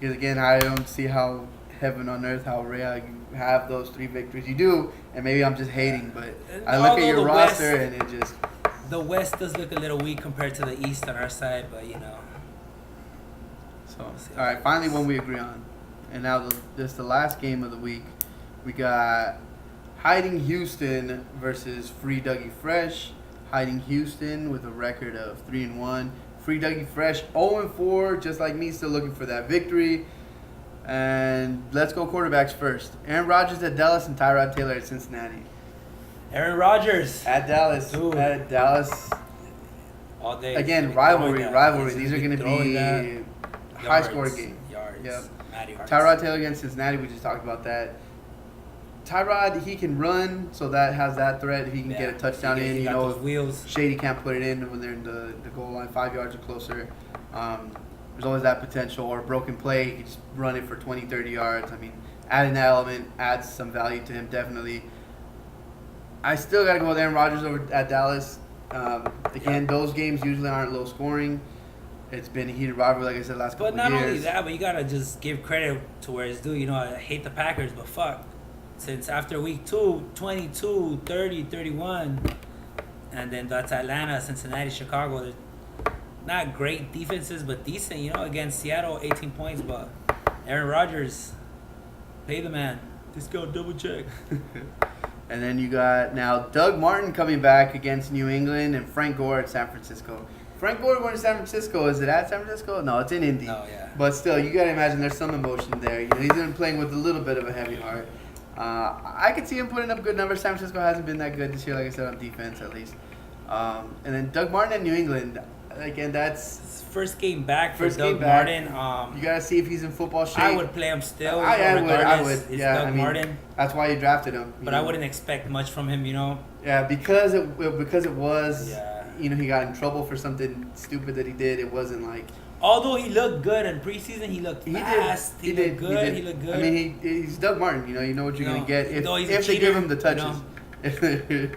Because again, I don't see how heaven on earth, how rare you have those 3 victories. You do, and maybe I'm just hating, but I look Although at your the roster West- and it just. The West does look a little weak compared to the East on our side, but So, all right, finally one we agree on. And now this is the last game of the week. We got Hiding Houston versus Free Dougie Fresh. Hiding Houston with a record of 3-1. Free Dougie Fresh, 0-4, just like me, still looking for that victory. And let's go quarterbacks first. Aaron Rodgers at Dallas and Tyrod Taylor at Cincinnati. Aaron Rodgers. At Dallas. Dude. At Dallas. All day. Again, rivalry. These are going to be high-scoring games. Yards. Yep. Matty Yards. Tyrod Taylor against Cincinnati, we just talked about that. Tyrod, he can run, so that has that threat. He can get a touchdown he in. got You know, those wheels. Shady can't put it in when they're in the goal line, 5 yards or closer. There's always that potential. Or a broken play, he can just run it for 20, 30 yards. I mean, adding that element adds some value to him, definitely. I still got to go with Aaron Rodgers over at Dallas. Again, those games usually aren't low scoring. It's been a heated rivalry, like I said, last couple But of years. not only that, but you gotta just give credit to where it's due. You know, I hate the Packers, but fuck. Since after week 2, 22, 30, 31, and then that's Atlanta, Cincinnati, Chicago. They're not great defenses, but decent, you know, against Seattle, 18 points. But Aaron Rodgers, pay the man. Just go double check. And then you got now Doug Martin coming back against New England and Frank Gore at San Francisco. Frank Gore going to San Francisco. Is it at San Francisco? No, it's in Indy. Oh, yeah. But still, you got to imagine there's some emotion there. You know, he's been playing with a little bit of a heavy heart. I could see him putting up good numbers. San Francisco hasn't been that good this year, like I said, on defense at least. And then Doug Martin at New England. Again, that's His first game back for First Doug game back. Martin. you got to see if he's in football shape. I would play him still. I would. regardless. It's Yeah, Doug I mean, Martin. that's why you drafted him. But I wouldn't expect much from him, you know. Yeah, because it was. Yeah. You know, he got in trouble for something stupid that he did. It wasn't like Although he looked good in preseason, he looked fast. He looked good. He looked good. I mean, he's Doug Martin. You know what you're gonna get if, No, he's a if they cheater, give him the you touches.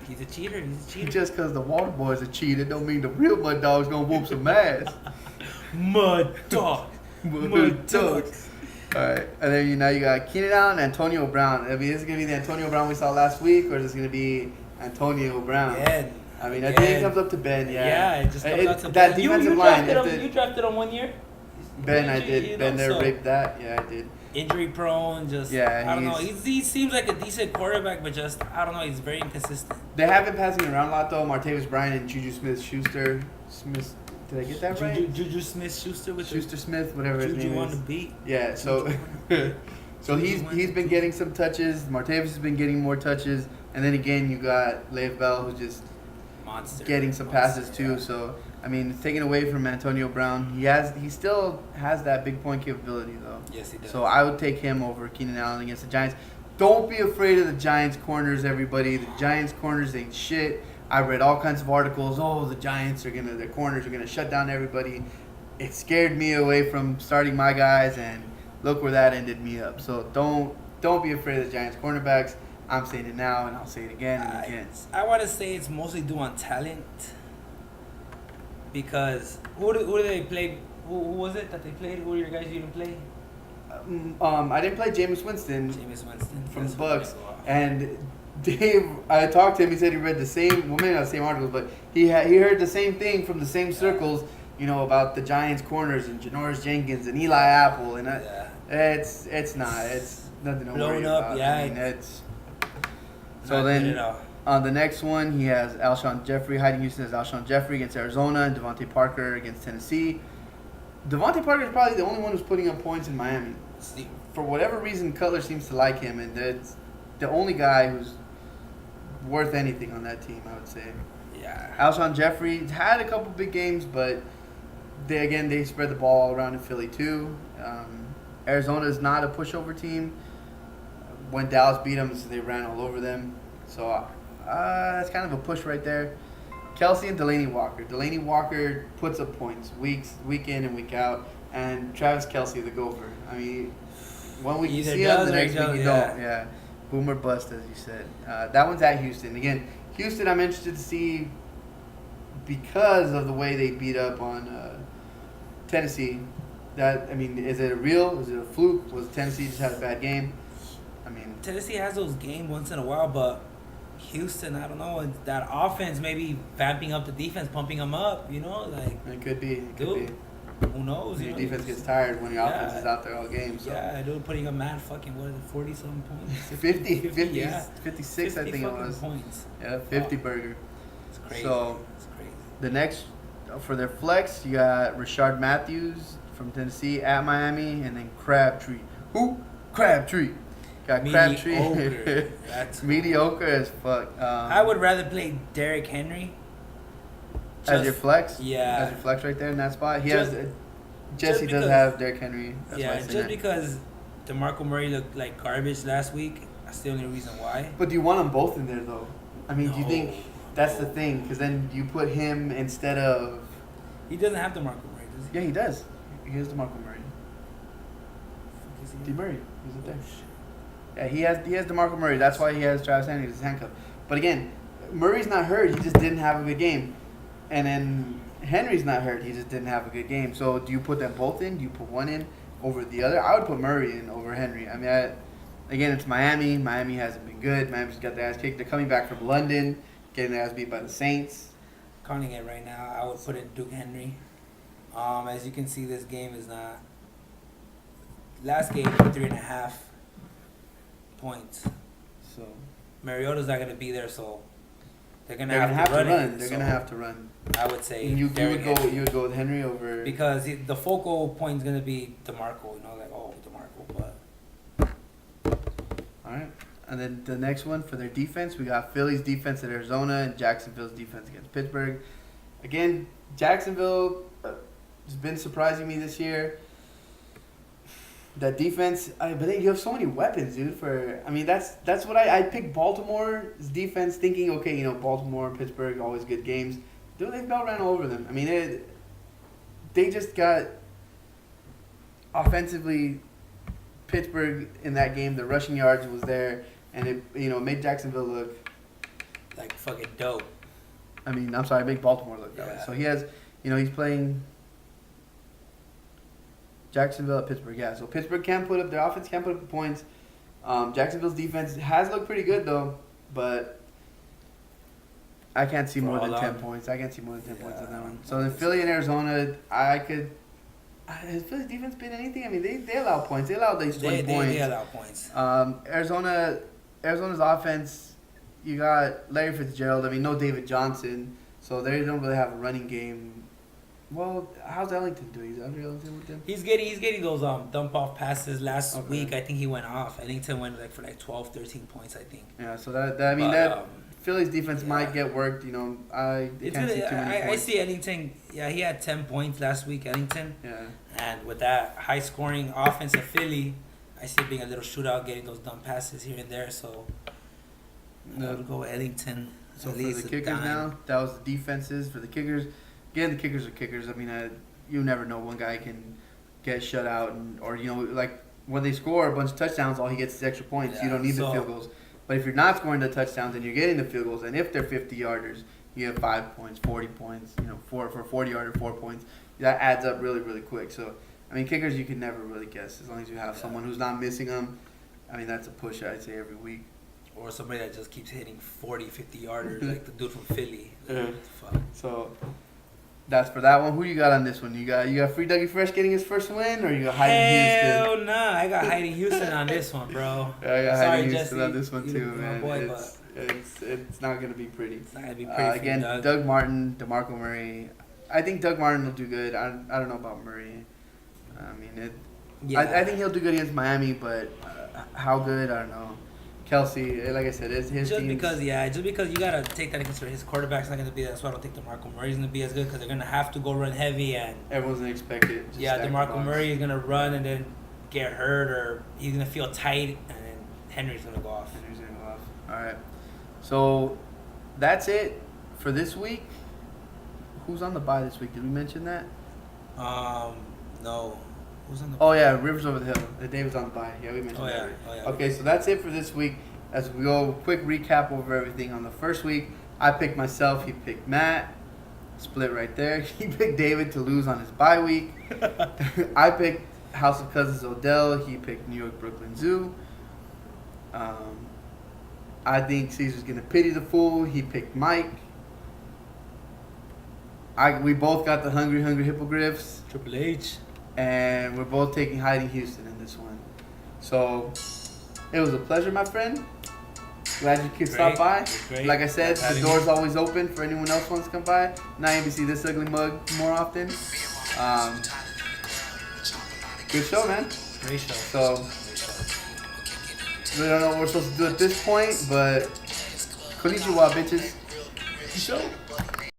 He's a cheater. He's a cheater. Just because the Water Boys are cheated, don't mean the real Mud Dog's gonna whoop some ass. Mud dog. Mud dog. All right, and then now you got Keenan Allen and Antonio Brown. I mean, is it gonna be the Antonio Brown we saw last week, or is this gonna be Antonio Brown? Yeah. I mean, I think it comes up to Ben. Yeah. Yeah, it just comes out to that Ben. defensive You line. drafted if him. the- You drafted him 1 year. Ben, I You did. know, Ben there so- raped that. Yeah, I did. Injury prone. Just Yeah, I don't know. he's- He seems like a decent quarterback, but just I don't know. He's very inconsistent. They have been passing around a lot though. Martavis Bryant and Juju Smith-Schuster. Did I get that right? Juju Smith-Schuster with Schuster Smith, whatever the his Juju name on is. the beat. Yeah, so so he's been getting some touches. Martavis has been getting more touches, and then again you got Le'Veon Bell who's just Monster. getting some passes too. Yeah. So I mean, taking away from Antonio Brown, he still has that big point capability though. Yes, he does. So I would take him over Keenan Allen against the Giants. Don't be afraid of the Giants corners, everybody. The Giants corners ain't shit. I read all kinds of articles. Oh, the Giants their corners are gonna shut down everybody. It scared me away from starting my guys, and look where that ended me up. So don't be afraid of the Giants cornerbacks. I'm saying it now, and I'll say it again and again. I want to say it's mostly due on talent. Because who do they play? Who was it that they played? Who are your guys you didn't play? I didn't play Jameis Winston Jameis Winston from the That's Bucks, what and Dave. I talked to him. He said he read the same. Well, maybe not the same articles, but he heard the same thing from the same circles. You know about the Giants corners and Janoris Jenkins and Eli Apple, and Yeah. it's nothing to Blown worry up, about. yeah. I mean, it's so Not then. good at all. On the next one, he has Alshon Jeffrey. Hiding Houston has Alshon Jeffrey against Arizona and Devontae Parker against Tennessee. Devontae Parker is probably the only one who's putting up points in Miami. For whatever reason, Cutler seems to like him, and that's the only guy who's worth anything on that team, I would say. Yeah. Alshon Jeffrey had a couple big games, but they spread the ball all around in Philly too. Arizona is not a pushover team. When Dallas beat them, so they ran all over them. So that's kind of a push right there. Kelsey and Delaney Walker. Delaney Walker puts up points week in and week out, and Travis Kelsey the Gopher. I mean, one week you Either see him, does the or next he week don't, you yeah. don't. Yeah, boomer bust as you said. That one's at Houston again. Houston, I'm interested to see because of the way they beat up on Tennessee. Is it a real? Is it a fluke? Was Tennessee just had a bad game? I mean, Tennessee has those games once in a while, but Houston, I don't know. It's that offense maybe vamping up the defense, pumping them up. You know, like it could be. It could Dude, be. who knows? Your You know, defense gets tired when your Yeah. offense is out there all game. So. Yeah, dude, putting a mad fucking what is it, 40-something points? 50, yeah. 56, I 50 think it fucking was. points. Yeah, 50 Oh. burger. It's crazy. So- it's crazy. The next for their flex, you got Rashard Matthews from Tennessee at Miami, and then Crabtree. Who? Crabtree. Got Crabtree. Mediocre. That's mediocre as fuck. I would rather play Derrick Henry. As your flex? Yeah. As your flex right there in that spot? Jesse just does because- have Derrick Henry. That's why Yeah, I say just that. because DeMarco Murray looked like garbage last week. That's the only reason why. But do you want them both in there, though? I mean, do you No. think that's the thing? Because then you put him instead of... He doesn't have DeMarco Murray, does he? Yeah, he does. He has DeMarco Murray. Fuck is he? D. Murray. He's up Oh, there. shit. Yeah, he has DeMarco Murray. That's why he has Travis Henry as his handcuff. But again, Murray's not hurt. He just didn't have a good game. And then Henry's not hurt. He just didn't have a good game. So do you put them both in? Do you put one in over the other? I would put Murray in over Henry. I mean, again, it's Miami. Miami hasn't been good. Miami's got their ass kicked. They're coming back from London, getting their ass beat by the Saints. Calling it right now, I would put it Duke Henry. As you can see, this game is not. Last game, 3.5 points. So Mariota's not gonna be there, so they're gonna they're gonna have to run. run. It, They're so gonna have to run. I would say And you Derrick would Henry. go with Henry over Because the focal point is gonna be DeMarco. You know, like DeMarco, but All right. And then the next one for their defense, we got Philly's defense at Arizona and Jacksonville's defense against Pittsburgh. Again, Jacksonville has been surprising me this year. That defense, but you have so many weapons, dude. That's what I picked Baltimore's defense, thinking, okay, Baltimore and Pittsburgh, always good games. Dude, they about ran all over them. I mean, they just got offensively. Pittsburgh in that game, the rushing yards was there, and it made Jacksonville look. like fucking dope. I mean, I'm sorry, make Baltimore look that way. Yeah. So he has, he's playing Jacksonville at Pittsburgh. Yeah, so Pittsburgh can put up their offense, can put up the points. Jacksonville's defense has looked pretty good though, but I can't see For more all than 10 out. points. I can't see more than 10 points on that Yeah. one. So then Philly and Arizona, has Philly's defense been anything? I mean, they allow points. They allow at least 20 points. They allow points. Arizona's offense, you got Larry Fitzgerald. I mean, no David Johnson, so they don't really have a running game. Well, how's Ellington doing? Is Andre Ellington with them? He's getting those dump off passes. Last Okay. week, I think he went off. Ellington went for 12, 13 points, I think. Yeah, so that Philly's defense yeah. might get worked. They It's can't really, see too many I points. see Ellington. Yeah, he had 10 points last week, Ellington. Yeah, And with that high scoring offense of Philly, I see it being a little shootout, getting those dumb passes here and there. So I would go Ellington. so at for least the a kickers dime. now, that was the defenses. For the kickers, again, the kickers are kickers. I mean, you never know, one guy can get shut out, or like when they score a bunch of touchdowns, all he gets is extra points. You Yeah, don't need the so- field goals. But if you're not scoring the touchdowns and you're getting the field goals, and if they're 50-yarders, you have 5 points, 40 points. For a 40-yarder, 4 points. That adds up really, really quick. So, I mean, kickers you can never really guess as long as you have Yeah. someone who's not missing them. I mean, that's a push, I'd say, every week. Or somebody that just keeps hitting 40, 50 yarders, like the dude from Philly. Yeah. Fuck. So that's for that one. Who you got on this one? You got Free Dougie Fresh getting his first win, or you got Hayden Houston? Hell nah, I got Hayden Houston on this one, bro. Yeah, I got Sorry, Hayden Houston Jesse. on this one You too, my man. boy, It's not gonna be pretty. It's not gonna be pretty for Again, you, Doug. Doug Martin, DeMarco Murray. I think Doug Martin will do good. I don't know about Murray. I mean, Yeah. I think he'll do good against Miami, but how good, I don't know. Kelsey, like I said, his just team's- because you gotta take that into consideration. His quarterback's not gonna be. That's why I don't think DeMarco Murray's gonna be as good because they're gonna have to go run heavy and everyone's gonna expect it. Just yeah, stack the DeMarco box. Murray is gonna run and then get hurt or he's gonna feel tight and then Henry's gonna go off. Henry's gonna go off. All right, so that's it for this week. Who's on the bye this week? Did we mention that? No. Who's on the? Oh yeah, Rivers over the hill. David's on the bye. Yeah, we mentioned Oh, that. yeah. already. Oh, yeah. Okay, so that's it for this week. As we go, quick recap over everything on the first week. I picked myself. He picked Matt. Split right there. He picked David to lose on his bye week. I picked House of Cousins Odell. He picked New York Brooklyn Zoo. I think Caesar's gonna pity the fool. He picked Mike. We both got the hungry hippogriffs. Triple H. And we're both taking Hayden Houston in this one. So, it was a pleasure, my friend. Glad you could stop by. Great. Like I said, Thanks the having door's me. always open for anyone else who wants to come by. Now you can see this ugly mug more often. Good show, man. Great show. So, Great show. we don't know what we're supposed to do at this point, but konnichiwa, bitches. Show.